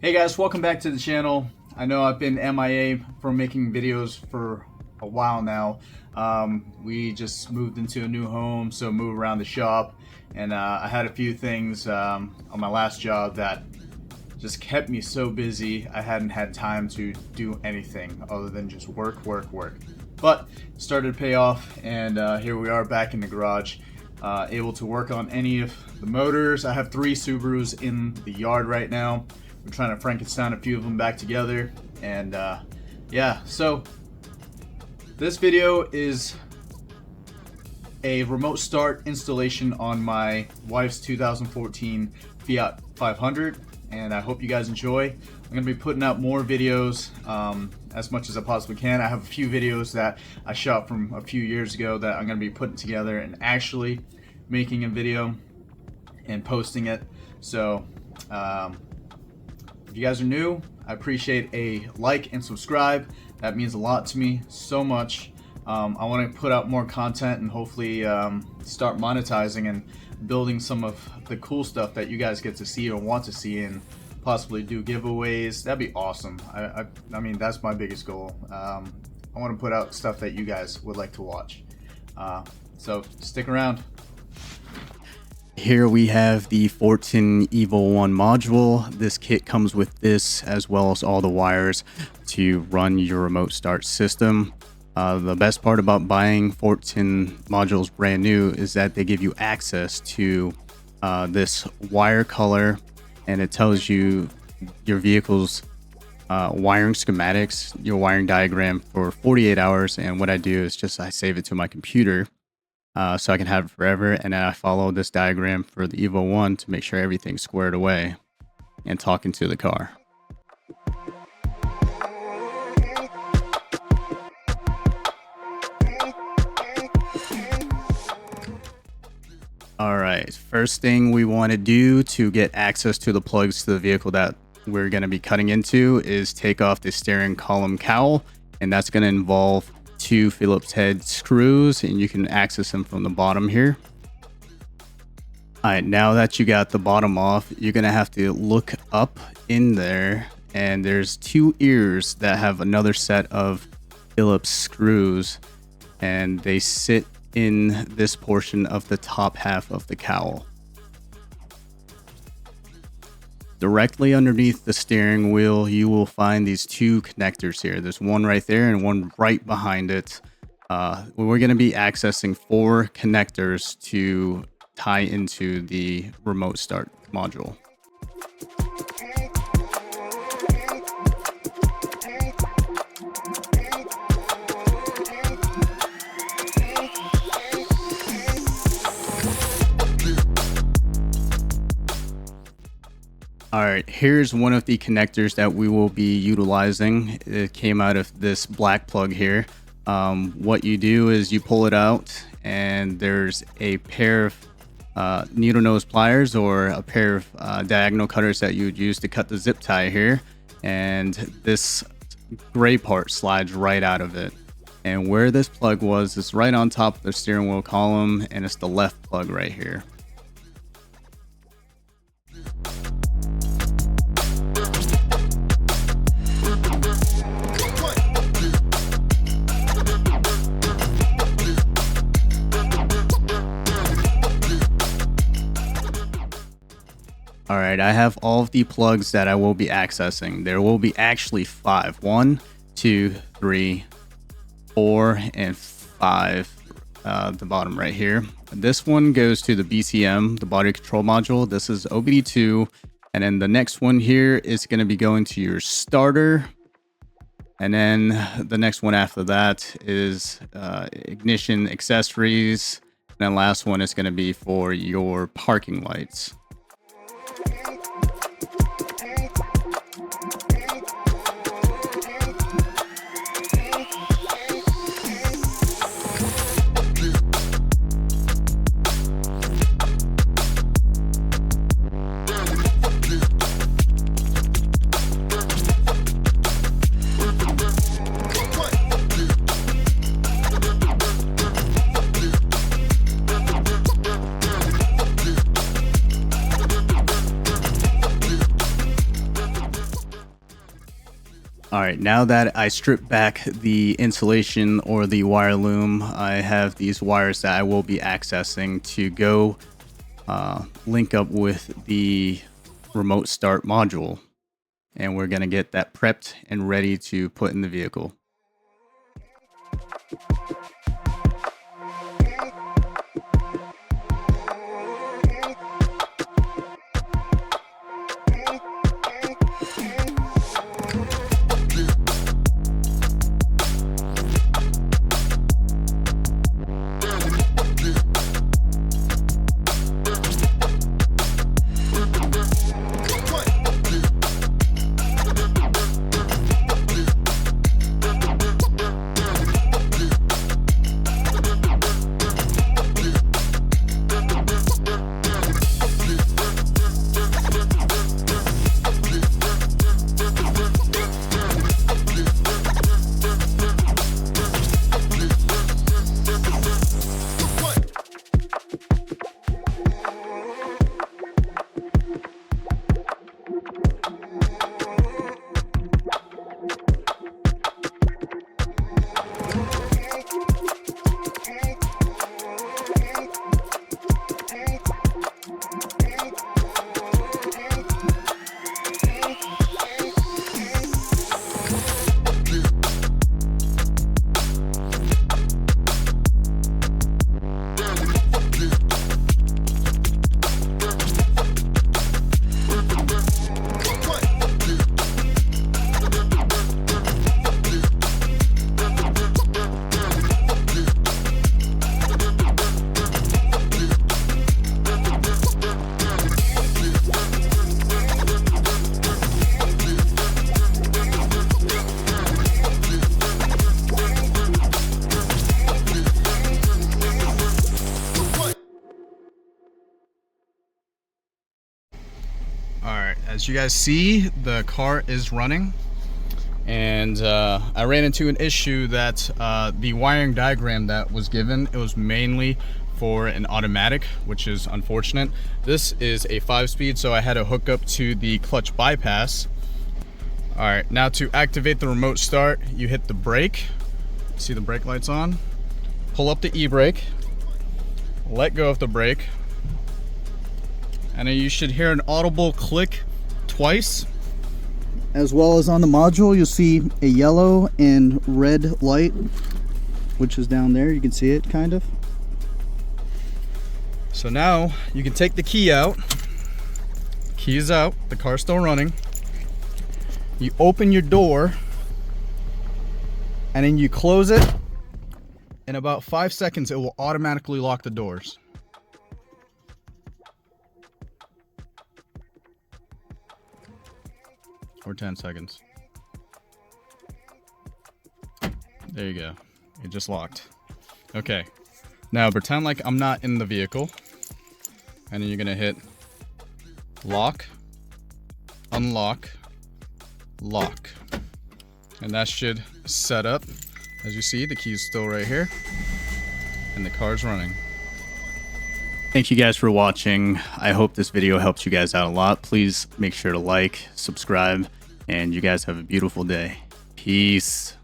Hey guys, welcome back to the channel. I know I've been MIA from making videos for a while now. We just moved into a new home, so moved around the shop, and I had a few things on my last job that just kept me so busy I hadn't had time to do anything other than just work. But started to pay off, and here we are back in the garage, able to work on any of the motors. I have 3 Subarus in the yard right now. We're trying to Frankenstein a few of them back together, and yeah, so this video is a remote start installation on my wife's 2014 Fiat 500, and I hope you guys enjoy. I'm going to be putting out more videos as much as I possibly can. I have a few videos that I shot from a few years ago that I'm going to be putting together and actually making a video and posting it. So if you guys are new, I appreciate a like and subscribe. That means a lot to me, so much. I want to put out more content and hopefully start monetizing and building some of the cool stuff that you guys get to see or want to see, and possibly do giveaways. That'd be awesome. I mean, that's my biggest goal. I want to put out stuff that you guys would like to watch. So stick around. Here we have the Fortin Evo 1 module. This kit comes with this as well as all the wires to run your remote start system. The best part about buying Fortin modules brand new is that they give you access to this wire color, and it tells you your vehicle's wiring schematics, your wiring diagram for 48 hours. And what I do is just I save it to my computer so I can have it forever, and then I follow this diagram for the Evo 1 to make sure everything's squared away and talking to the car. Alright, first thing we want to do to get access to the plugs to the vehicle that we're going to be cutting into is take off the steering column cowl, and that's going to involve 2 Phillips head screws, and you can access them from the bottom here. Alright, now that you got the bottom off, you're going to have to look up in there, and there's 2 ears that have another set of Phillips screws, and they sit in this portion of the top half of the cowl. Directly underneath the steering wheel, you will find these 2 connectors here. There's one right there and one right behind it. We're going to be accessing 4 connectors to tie into the remote start module. Alright, here's one of the connectors that we will be utilizing. It came out of this black plug here. What you do is you pull it out, and there's a pair of needle nose pliers or a pair of diagonal cutters that you would use to cut the zip tie here. And this gray part slides right out of it. And where this plug was is right on top of the steering wheel column, and it's the left plug right here. Alright, I have all of the plugs that I will be accessing. There will be actually 5. 1, 2, 3, 4, and 5. The bottom right here. This one goes to the BCM, the body control module. This is OBD2. And then the next one here is going to be going to your starter. And then the next one after that is ignition accessories. And then last one is going to be for your parking lights. All right, now that I stripped back the insulation or the wire loom, I have these wires that I will be accessing to go link up with the remote start module. And we're gonna get that prepped and ready to put in the vehicle. Alright, as you guys see, the car is running, and I ran into an issue that the wiring diagram that was given, it was mainly for an automatic, which is unfortunate. This is a 5-speed, so I had to hook up to the clutch bypass. Alright, now to activate the remote start, you hit the brake. See the brake lights on? Pull up the e-brake, let go of the brake, and then you should hear an audible click twice. As well as on the module, you'll see a yellow and red light, which is down there. You can see it kind of. So now you can take the key out. Key is out, the car's still running. You open your door, and then you close it. In about 5 seconds, it will automatically lock the doors. Or 10 seconds. There you go. It just locked. Okay. Now pretend like I'm not in the vehicle. And then you're gonna hit lock, unlock, lock. And that should set up. As you see, the key is still right here. And the car's running. Thank you guys for watching. I hope this video helps you guys out a lot. Please make sure to like, subscribe, and you guys have a beautiful day. Peace.